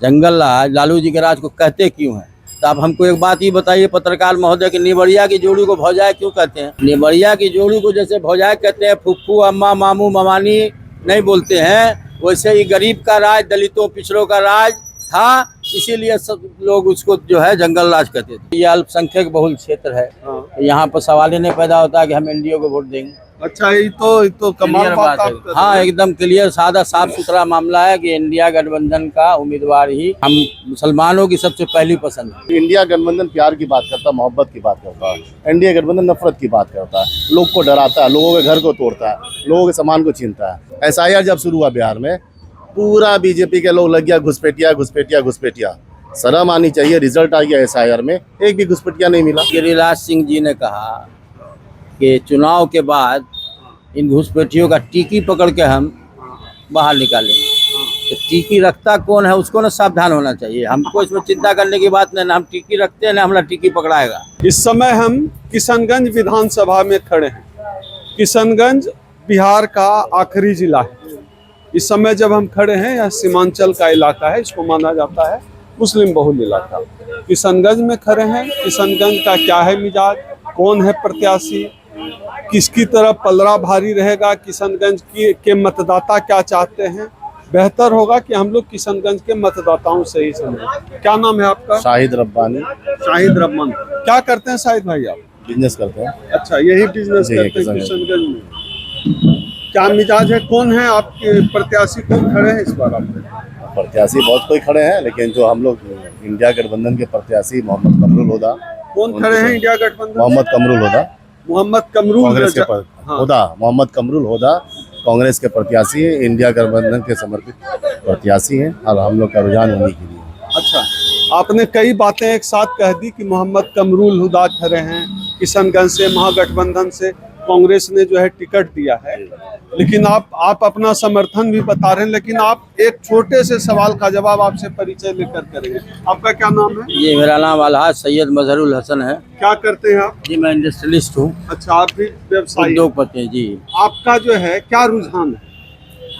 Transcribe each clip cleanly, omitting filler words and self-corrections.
जंगल राज लालू जी के राज को कहते क्यों हैं? तो आप हमको एक बात ये बताइए पत्रकार महोदय कि निबड़िया की जोड़ी को भौजाई क्यों कहते हैं? निबड़िया की जोड़ी को जैसे भौजाई कहते हैं, फुफ्फू अम्मा मामू ममानी नहीं बोलते हैं, वैसे ही गरीब का राज, दलितों पिछड़ों का राज था, इसीलिए सब लोग उसको जो है जंगल राज कहते थे। ये अल्पसंख्यक बहुल क्षेत्र है, यहाँ पर सवाल ही नहीं पैदा होता कि हम एनडीए को वोट देंगे। अच्छा, ये तो कमाल बात आप कर रहे हैं। हाँ, एकदम क्लियर सादा साफ सुथरा मामला है कि इंडिया गठबंधन का उम्मीदवार ही हम मुसलमानों की सबसे पहली पसंद है। इंडिया गठबंधन प्यार की बात करता है, मोहब्बत की बात करता है। एनडीए गठबंधन नफरत की बात करता है, लोग को डराता है, लोगों के घर को तोड़ता है, लोगों के सामान को छीनता है। एसआईआर जब शुरू हुआ बिहार में, पूरा बीजेपी के लोग लग गया घुसपैठिया घुसपैठिया घुसपैठिया। शर्म आनी चाहिए, रिजल्ट आ गया एसआईआर में, एक भी घुसपैठिया नहीं मिला। गिरिराज सिंह जी ने कहा कि चुनाव के बाद इन घुसपैठियों का टीकी पकड़ के हम बाहर निकालेंगे। तो टीकी रखता कौन है, उसको ना सावधान होना चाहिए। हमको इसमें चिंता करने की बात नहीं, ना हम टीकी रखते हैं ना हमारा टीकी पकड़ाएगा। इस समय हम किशनगंज विधानसभा में खड़े हैं। किशनगंज बिहार का आखिरी जिला है। इस समय जब हम खड़े हैं, यह सीमांचल का इलाका है, इसको माना जाता है मुस्लिम बहुल इलाका। किशनगंज में खड़े हैं। किशनगंज का क्या है मिजाज, कौन है प्रत्याशी, किसकी तरफ पलड़ा भारी रहेगा, किशनगंज के मतदाता क्या चाहते हैं, बेहतर होगा कि हम लोग किशनगंज के मतदाताओं से ही समझें। क्या नाम है आपका? शाहिद रब्बानी। शाहिद रब्बानी। क्या करते हैं शाहिद भाई आप? बिजनेस करते हैं। अच्छा, यही बिजनेस करते हैं किशनगंज में। क्या मिजाज है, कौन है आपके प्रत्याशी, कौन खड़े हैं इस बार आपके? प्रत्याशी बहुत कोई खड़े हैं, लेकिन जो हम लोग इंडिया गठबंधन के प्रत्याशी मोहम्मद कमरुल हुदा। कौन खड़े हैं इंडिया गठबंधन? मोहम्मद कमरुल हुदा। मोहम्मद कमरुल कांग्रेस के हुदा, मोहम्मद कमरुल हुदा कांग्रेस के प्रत्याशी हैं, इंडिया गठबंधन के समर्पित प्रत्याशी हैं और हम लोग का रुझान उन्हीं के लिए। अच्छा, आपने कई बातें एक साथ कह दी कि मोहम्मद कमरुल हुदा खड़े हैं किशनगंज से, महागठबंधन से कांग्रेस ने जो है टिकट दिया है, लेकिन आप अपना समर्थन भी बता रहे हैं। लेकिन आप एक छोटे से सवाल का जवाब आपसे परिचय लेकर करेंगे। आपका क्या नाम है? जी, मेरा नाम अलहाज सैयद मजहरुल हसन है। क्या करते हैं आप? जी, मैं इंडस्ट्रियलिस्ट हूँ। अच्छा, आप भी व्यवसायी उद्योगपति हैं जी। आपका जो है क्या रुझान है?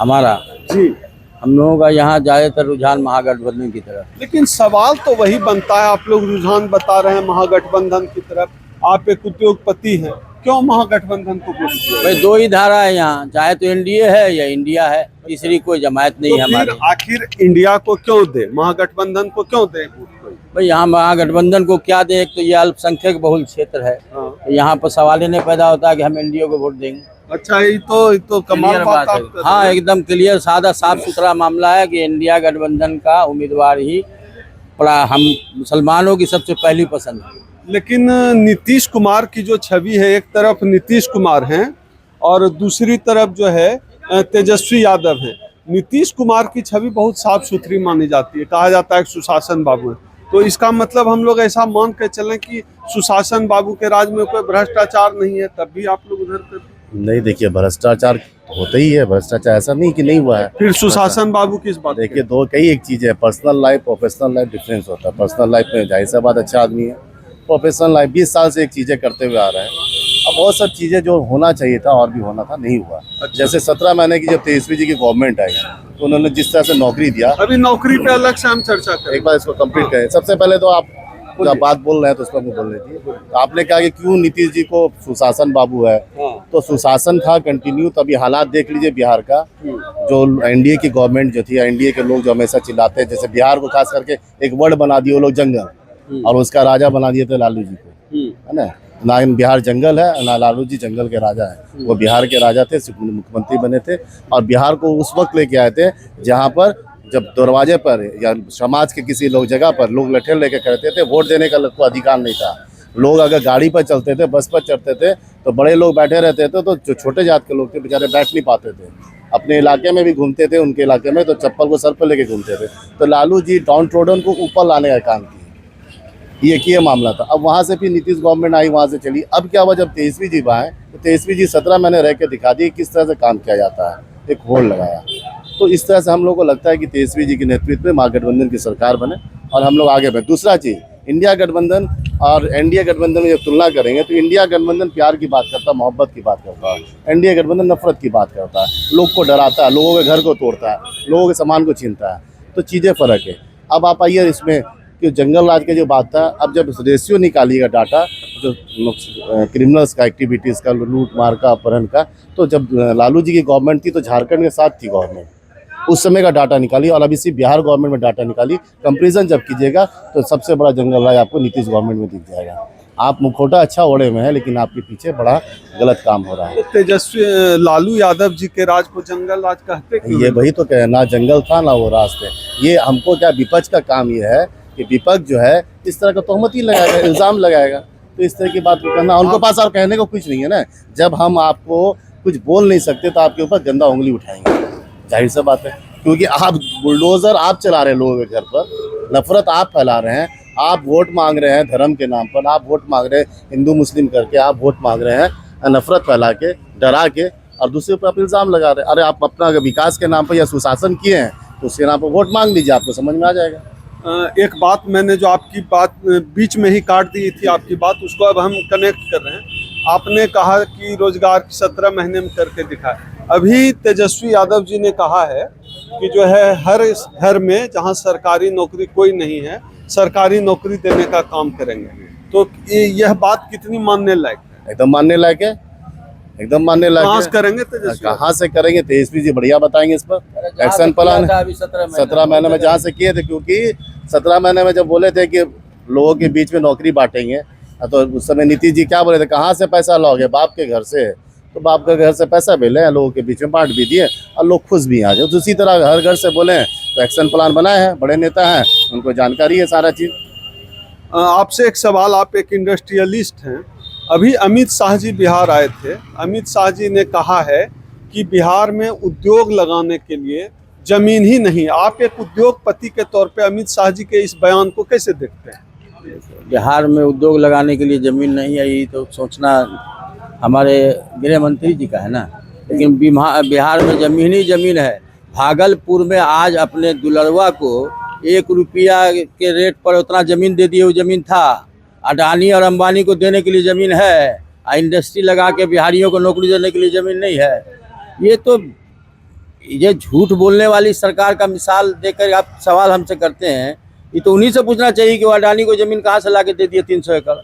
हमारा जी, हम लोगों का यहाँ ज्यादातर रुझान महागठबंधन की तरफ। लेकिन सवाल तो वही बनता है, आप लोग रुझान बता रहे हैं महागठबंधन की तरफ, आप एक उद्योगपति हैं, क्यों महागठबंधन को वोट दिया? भाई दो ही धारा है यहाँ, चाहे तो एनडीए है या इंडिया है, तीसरी कोई जमात नहीं है हमारी। आखिर इंडिया को क्यों दे, महागठबंधन को क्यों दे? भाई यहाँ महागठबंधन को क्या दे, एक तो ये अल्पसंख्यक बहुल क्षेत्र है, यहाँ पर सवाल ही नहीं पैदा होता कि हम एनडीए को वोट देंगे। अच्छा, ये तो कमाल बात आप कर रहे हैं। हाँ, एकदम क्लियर सादा साफ सुथरा मामला है कि इंडिया गठबंधन का उम्मीदवार ही हम मुसलमानों की सबसे पहली पसंद है। लेकिन नीतीश कुमार की जो छवि है, एक तरफ नीतीश कुमार हैं और दूसरी तरफ जो है तेजस्वी यादव हैं। नीतीश कुमार की छवि बहुत साफ सुथरी मानी जाती है, कहा जाता है कि सुशासन बाबू है। तो इसका मतलब हम लोग ऐसा मान के चलें कि सुशासन बाबू के राज में कोई भ्रष्टाचार नहीं है, तब भी आप लोग उधर करते? नहीं, देखिए भ्रष्टाचार होता ही है, भ्रष्टाचार ऐसा नहीं कि नहीं हुआ है। फिर सुशासन बाबू किस बात? देखिए कई एक चीज है, personal life professional life difference होता है। पर्सनल लाइफ में जाहिर सा बात अच्छा आदमी है, प्रोफेशनल लाइफ 20 साल से एक चीजें करते हुए आ रहे हैं। अब बहुत सब चीजें जो होना चाहिए था और भी होना था नहीं हुआ। अच्छा। जैसे 17 महीने की जब तेजस्वी जी की गवर्नमेंट आई तो उन्होंने जिस तरह से नौकरी दिया, अभी नौकरी पे अलग से हम चर्चा करें, एक बार इसको कंप्लीट करें। सबसे पहले तो आप जब बात बोल रहे हैं तो उस पर बोल रही थी, आपने कहा कि क्यों नीतीश जी को सुशासन बाबू है। तो सुशासन था कंटिन्यू। तभी हालात देख लीजिए बिहार का, जो एनडीए की गवर्नमेंट जो थी, एनडीए के लोग जो हमेशा चिल्लाते हैं, जैसे बिहार को खास करके एक वर्ड बना दिए वो लोग जंगल, और उसका राजा बना दिए थे लालू जी को, है ना बिहार जंगल है ना लालू जी जंगल के राजा है। वो बिहार के राजा थे, मुख्यमंत्री बने थे और बिहार को उस वक्त लेके आए थे जहाँ पर जब दरवाजे पर या समाज के किसी लोग जगह पर लोग लठेल लेके करते थे, वोट देने का को अधिकार नहीं था। लोग अगर गाड़ी पर चलते थे, बस पर चढ़ते थे तो बड़े लोग बैठे रहते थे, तो जो छोटे जात के लोग थे बेचारे बैठ नहीं पाते थे। अपने इलाके में भी घूमते थे, उनके इलाके में तो चप्पल को सर पर लेके घूमते थे। तो लालू जी डाउन ट्रोडन को ऊपर लाने का काम किया, ये मामला था। अब वहाँ से फिर नीतीश गवर्नमेंट आई, वहाँ से चली। अब क्या हुआ, जब तेजस्वी जी आए तो तेजस्वी जी 17 महीने रह के दिखा दिए किस तरह से काम किया जाता है, एक होड़ लगाया। तो इस तरह से हम लोग को लगता है कि तेजस्वी जी के नेतृत्व में महागठबंधन की सरकार बने और हम लोग आगे बढ़े। दूसरा चीज़, इंडिया गठबंधन और एनडीए गठबंधन में जब तुलना करेंगे तो इंडिया गठबंधन प्यार की बात करता है, मोहब्बत की बात करता है। एनडीए गठबंधन नफरत की बात करता है, लोग को डराता है, लोगों के घर को तोड़ता है, लोगों के सामान को छीनता है। तो चीज़ें फ़र्क है। अब आप आइए इसमें कि जंगल राज का जो बात था, अब जब रेशियो निकालिएगा डाटा जो क्रिमिनल्स का, एक्टिविटीज़ का, लूट मार का, अपहरण का, तो जब लालू जी की गवर्नमेंट थी तो झारखंड के साथ थी गवर्नमेंट, उस समय का डाटा निकालिए और अब इसी बिहार गवर्नमेंट में डाटा निकालिए, कंपेरिजन जब कीजिएगा तो सबसे बड़ा जंगल राज आपको नीतीश गवर्नमेंट में दिख जाएगा। आप मुखौटा अच्छा ओढ़े में है लेकिन आपके पीछे बड़ा गलत काम हो रहा है। तो तेजस्वी लालू यादव जी के राज को जंगल राज कहते क्यों? ये वही तो कहे, ना जंगल था ना वो रास्ते। ये हमको क्या, विपक्ष का काम ये है कि विपक्ष जो है इस तरह का तोहमत ही लगाएगा, इल्ज़ाम लगाएगा, तो इस तरह की बात को करना उनके पास और कहने को कुछ नहीं है ना। जब हम आपको कुछ बोल नहीं सकते तो आपके ऊपर गंदा उंगली उठाएंगे, जाहिर सी बात है, क्योंकि आप बुलडोजर आप चला रहे हैं लोगों के घर पर, नफरत आप फैला रहे हैं, आप वोट मांग रहे हैं धर्म के नाम पर, आप वोट मांग रहे हैं हिंदू मुस्लिम करके, आप वोट मांग रहे हैं नफरत फैला के, डरा के, और दूसरे पर आप इल्ज़ाम लगा रहे हैं। अरे आप अपना विकास के नाम पर या सुशासन किए हैं तो उसके नाम पर वोट मांग लीजिए, आपको समझ में आ जाएगा। एक बात मैंने जो आपकी बात बीच में ही काट दी थी आपकी बात, उसको अब हम कनेक्ट कर रहे हैं। आपने कहा कि रोजगार 17 महीने में करके दिखाए। अभी तेजस्वी यादव जी ने कहा है कि जो है हर घर में जहां सरकारी नौकरी कोई नहीं है, सरकारी नौकरी देने का काम करेंगे। तो यह बात कितनी मानने लायक है? एकदम मानने लायक है, एकदम मानने लायक है। कहाँ से करेंगे तेजस्वी? कहाँ से करेंगे? तेजस्वी जी बढ़िया बताएंगे इस पर। एक्शन प्लान 17 महीने में जहाँ से किए थे, क्योंकि 17 महीने में जब बोले थे कि लोगों के बीच में नौकरी बांटेंगे, तो उस समय नीतीश जी क्या बोले थे, कहाँ से पैसा लाओगे? बाप के घर से। तो बाप के घर से पैसा मिले, लोगों के बीच में बांट भी दिए और लोग खुश भी आ जाए। तो उसी तरह हर घर से बोले तो एक्शन प्लान बनाए हैं, बड़े नेता हैं, उनको जानकारी है सारा चीज़। आपसे एक सवाल, आप एक इंडस्ट्रियलिस्ट हैं। अभी अमित शाह जी बिहार आए थे। अमित शाह जी ने कहा है कि बिहार में उद्योग लगाने के लिए जमीन ही नहीं। आप एक उद्योगपति के तौर पे अमित शाह जी के इस बयान को कैसे देखते हैं? बिहार में उद्योग लगाने के लिए जमीन नहीं है, ये तो सोचना हमारे गृह मंत्री जी का है ना। लेकिन बिहार में जमीन ही जमीन है। भागलपुर में आज अपने दुलरवा को 1 रुपया के रेट पर उतना ज़मीन दे दिए, वो ज़मीन था। अडानी और अंबानी को देने के लिए ज़मीन है, इंडस्ट्री लगा के बिहारियों को नौकरी देने के लिए ज़मीन नहीं है। ये झूठ बोलने वाली सरकार का मिसाल देकर आप सवाल हमसे करते हैं। ये तो उन्हीं से पूछना चाहिए कि वो अडानी को ज़मीन कहाँ से ला के दे दिए 300 एकड़।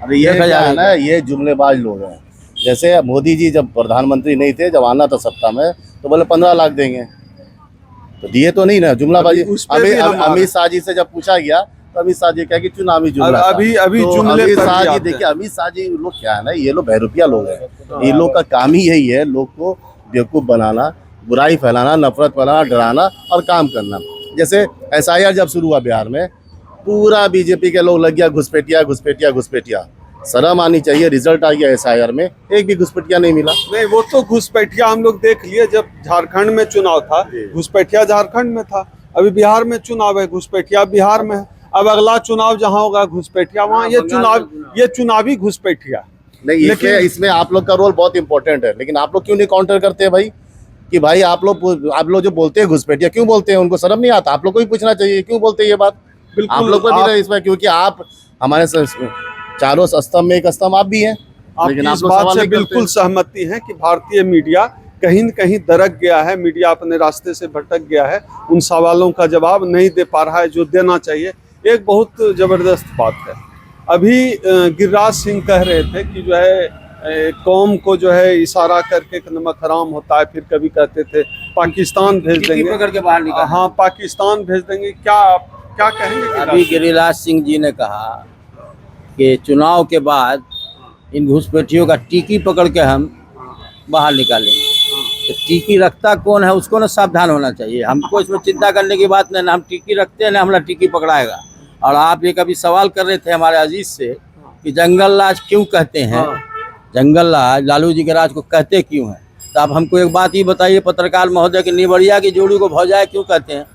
अरे ये क्या है ना, ये जुमलेबाज लोग हैं। जैसे मोदी जी जब प्रधानमंत्री नहीं थे, जब आना था सत्ता में, तो बोले 15 लाख देंगे, तो दिए तो नहीं ना, जुमलाबाजी। अभी अमित शाह जी से जब पूछा गया तो अमित शाह जी कहा कि चुनावी जुमला। अभी तो जुमले अमित शाह जी, देखिए अमित शाह जी लोग क्या है ना, ये लोग बहरूपिया लोग हैं। ये लोग का काम ही यही है, लोग को बेवकूफ़ बनाना, बुराई फैलाना, नफरत फैलाना, डराना और काम करना। जैसे SIR जब शुरू हुआ बिहार में, पूरा बीजेपी के लोग लग गया घुसपैठिया घुसपैठिया घुसपैठिया। शर्म आनी चाहिए, रिजल्ट आ गया SIR में, एक भी घुसपैठिया नहीं मिला। नहीं, वो तो घुसपैठिया हम लोग देख लिए। जब झारखंड में चुनाव था, घुसपैठिया झारखंड में था। अभी बिहार में चुनाव है, घुसपैठिया बिहार में है। अब अगला चुनाव जहाँ होगा घुसपैठिया वहाँ। ये चुनावी घुसपैठिया नहीं। लेकिन इसमें आप लोग का रोल बहुत इंपॉर्टेंट है। लेकिन आप लोग क्यों नहीं काउंटर करते हैं भाई, कि भाई आप लोग जो बोलते हैं घुसपैठिया क्यों बोलते हैं? उनको शर्म नहीं आता? आप लोग को ही पूछना चाहिए क्यों बोलते हैं ये बात। बिल्कुल आप लोग को भी इसमें, क्योंकि आप हमारे चारों स्तंभ में एक स्तंभ आप भी हैं। लेकिन आप इस बात से बिल्कुल सहमति है कि भारतीय मीडिया कहीं न कहीं दरक गया है, मीडिया अपने रास्ते से भटक गया है, उन सवालों का जवाब नहीं दे पा रहा है जो देना चाहिए। एक बहुत ज़बरदस्त बात है, अभी गिरिराज सिंह कह रहे थे कि जो है कौम को जो है इशारा करके नमक हराम होता है, फिर कभी कहते थे पाकिस्तान भेज देंगे, पकड़ के बाहर निकाल। हाँ, पाकिस्तान भेज देंगे। क्या कहेंगे? अभी गिरिराज सिंह जी ने कहा कि चुनाव के बाद इन घुसपैठियों का टीकी पकड़ के हम बाहर निकालेंगे। तो टीकी रखता कौन है, उसको ना सावधान होना चाहिए। हमको इसमें चिंता करने की बात नहीं, ना हम टीकी रखते हैं ना हमारा टीकी पकड़ाएगा। और आप ये कभी सवाल कर रहे थे हमारे अजीज से कि जंगल राज क्यों कहते हैं, जंगल राज लालू जी के राज को कहते क्यों हैं। तो आप हमको एक बात ये बताइए पत्रकार महोदय कि निबड़िया की जोड़ी को भौजाई क्यों कहते हैं?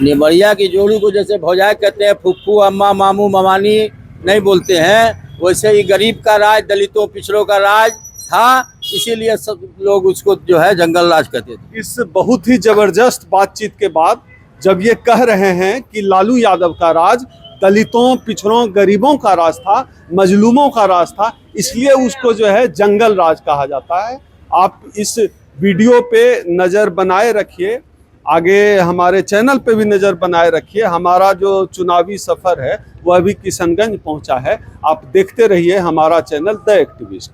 निबड़िया की जोड़ी को जैसे भौजाई कहते हैं, फुफ्फू अम्मा मामू ममानी नहीं बोलते हैं, वैसे ही गरीब का राज, दलितों पिछड़ों का राज था, इसीलिए सब लोग उसको जो है जंगल राज कहते थे। इस बहुत ही जबरदस्त बातचीत के बाद जब ये कह रहे हैं कि लालू यादव का राज दलितों पिछड़ों गरीबों का राज था, मजलूमों का राज था, इसलिए उसको जो है जंगल राज कहा जाता है। आप इस वीडियो पे नज़र बनाए रखिए। आगे हमारे चैनल पे भी नज़र बनाए रखिए। हमारा जो चुनावी सफ़र है वह भी किशनगंज पहुंचा है। आप देखते रहिए हमारा चैनल द एक्टिविस्ट।